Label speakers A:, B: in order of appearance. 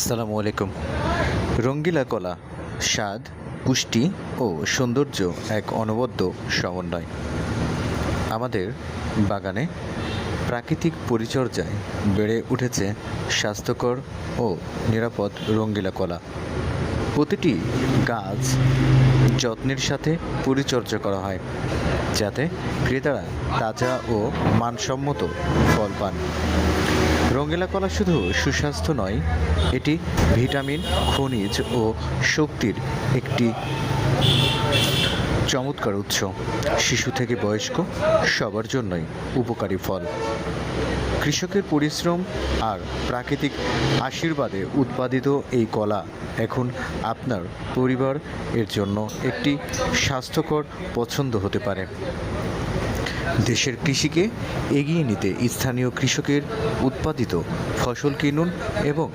A: আসসালামু আলাইকুম। রঙ্গিলা কলা স্বাদ, পুষ্টি ও সৌন্দর্য এক অনবদ্য সমন্বয়। আমাদের বাগানে প্রাকৃতিক পরিচর্যায় বেড়ে উঠেছে স্বাস্থ্যকর ও নিরাপদ রঙ্গিলা কলা। প্রতিটি গাছ যত্নের সাথে পরিচর্যা করা হয় যাতে ক্রেতারা তাজা ও মানসম্মত ফল পান। রঙ্গিলা কলা শুধু সুস্বাস্থ্য নয়, এটি ভিটামিন, খনিজ ও শক্তির একটি চমৎকার উৎস। শিশু থেকে বয়স্ক সবার জন্যই উপকারী ফল। কৃষকের পরিশ্রম আর প্রাকৃতিক আশীর্বাদে উৎপাদিত এই কলা এখন আপনার পরিবার এর জন্য একটি স্বাস্থ্যকর পছন্দ হতে পারে। দেশের কৃষিকে এগিয়ে নিতে স্থানীয় কৃষকের উৎপাদিত ফসল কিনুন এবং